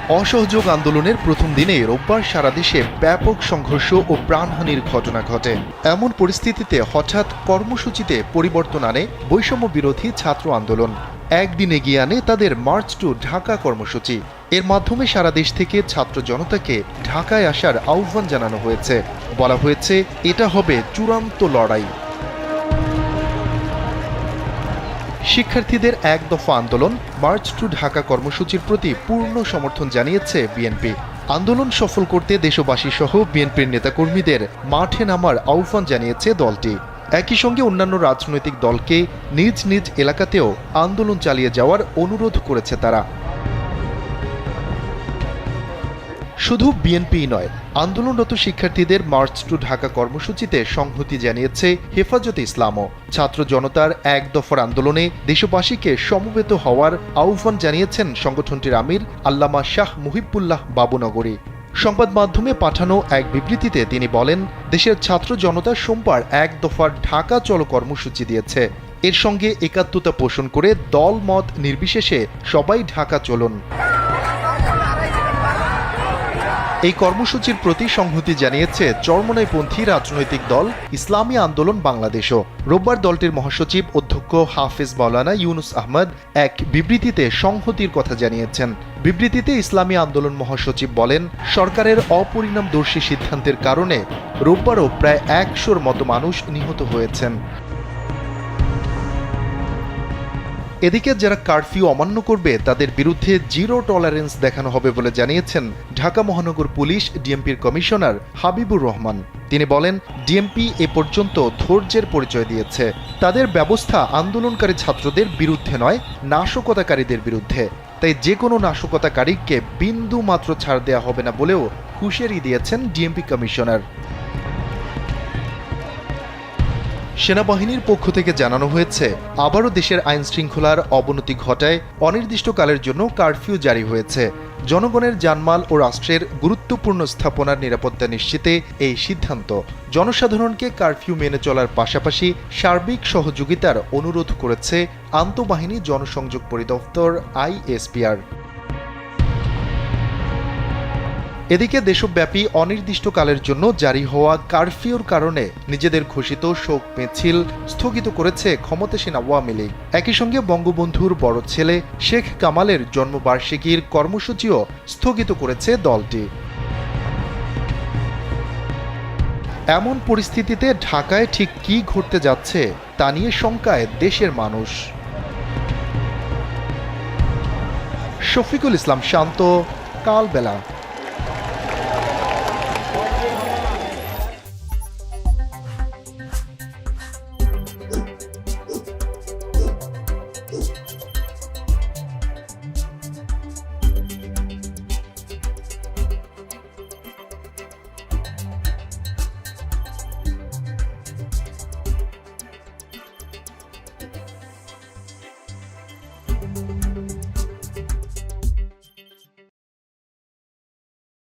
অসহযোগ আন্দোলনের প্রথম দিনে রোববার সারা দেশে ব্যাপক সংঘর্ষ ও প্রাণহানির ঘটনা ঘটে। এমন পরিস্থিতিতে হঠাৎ কর্মসূচিতে পরিবর্তন আনে বৈষম্য বিরোধী ছাত্র আন্দোলন। একদিন এগিয়ে আনে তাদের মার্চ টু ঢাকা কর্মসূচি। এর মাধ্যমে সারা দেশ থেকে ছাত্র জনতাকে ঢাকায় আসার আহ্বান জানানো হয়েছে। বলা হয়েছে এটা হবে চূড়ান্ত লড়াই। শিক্ষার্থীদের এক দফা আন্দোলন মার্চ টু ঢাকা কর্মসূচির প্রতি পূর্ণ সমর্থন জানিয়েছে বিএনপি। আন্দোলন সফল করতে দেশবাসী সহ বিএনপির নেতাকর্মীদের মাঠে নামার আহ্বান জানিয়েছে দলটি। একই সঙ্গে অন্যান্য রাজনৈতিক দলকে নিজ নিজ এলাকাতেও আন্দোলন চালিয়ে যাওয়ার অনুরোধ করেছে তারা। শুধু বিএনপি নয়, আন্দোলনরত শিক্ষার্থীদের মার্চ টু ঢাকা কর্মসূচিতে সংহতি জানিয়েছে হেফাজতে ইসলামও। ছাত্র জনতার এক দফার আন্দোলনে দেশবাসীকে সমবেত হওয়ার আহ্বান জানিয়েছেন সংগঠনটির আমির আল্লামা শাহ মুহিবুল্লাহ বাবুনগরী। সংবাদ মাধ্যমে পাঠানো এক বিবৃতিতে তিনি বলেন, দেশের ছাত্র জনতা সোমবার এক দফার ঢাকা চলো কর্মসূচি দিয়েছে। এর সঙ্গে একাত্মতা পোষণ করে দল মত নির্বিশেষে সবাই ঢাকা চলুন। এই কর্মসূচির প্রতি সংহতি জানিয়েছে চরমনাইপন্থী রাজনৈতিক দল ইসলামী আন্দোলন বাংলাদেশও। রোববার দলটির মহাসচিব অধ্যক্ষ হাফেজ মাওলানা ইউনুস আহমদ এক বিবৃতিতে সংহতির কথা জানিয়েছেন। বিবৃতিতে ইসলামী আন্দোলন মহাসচিব বলেন, সরকারের অপরিণামদর্শী সিদ্ধান্তের কারণে রোববারও প্রায় ১০০-র মতো মানুষ নিহত হয়েছেন। এদিকে যারা কারফিউ অমান্য করবে তাদের বিরুদ্ধে জিরো টলারেন্স দেখানো হবে বলে জানিয়েছেন ঢাকা মহানগর পুলিশ ডিএমপির কমিশনার হাবিবুর রহমান। তিনি বলেন, ডিএমপি এ পর্যন্ত ধৈর্যের পরিচয় দিয়েছে। তাদের ব্যবস্থা আন্দোলনকারী ছাত্রদের বিরুদ্ধে নয়, নাশকতাকারীদের বিরুদ্ধে। তাই যে কোনো নাশকতাকারীকে বিন্দু মাত্র ছাড় দেওয়া হবে না বলেও হুঁশিয়ারি দিয়েছেন ডিএমপি কমিশনার। সেনাবাহিনীর পক্ষ থেকে জানানো হয়েছে, আবারও দেশের আইন শৃঙ্খলার অবনতি ঘটায় অনির্দিষ্টকালের জন্য কারফিউ জারি হয়েছে। জনগণের জানমাল ও রাষ্ট্রের গুরুত্বপূর্ণ স্থাপনার নিরাপত্তা নিশ্চিতে এই সিদ্ধান্ত। জনসাধারণকে কারফিউ মেনে চলার পাশাপাশি সার্বিক সহযোগিতার অনুরোধ করেছে আন্তঃবাহিনী জনসংযোগ পরিদপ্তর আইএসপিআর। এদিকে দেশব্যাপী অনির্দিষ্টকালের জন্য জারি হওয়া কারফিউর কারণে নিজেদের ঘোষিত শোক মিছিল স্থগিত করেছে ক্ষমতাসীন আওয়ামী লীগ। একই সঙ্গে বঙ্গবন্ধুর বড় ছেলে শেখ কামালের জন্মবার্ষিকীর কর্মসূচিও স্থগিত করেছে দলটি। এমন পরিস্থিতিতে ঢাকায় ঠিক কী ঘটতে যাচ্ছে তা নিয়ে শঙ্কায় দেশের মানুষ। শফিকুল ইসলাম শান্ত, কালবেলা।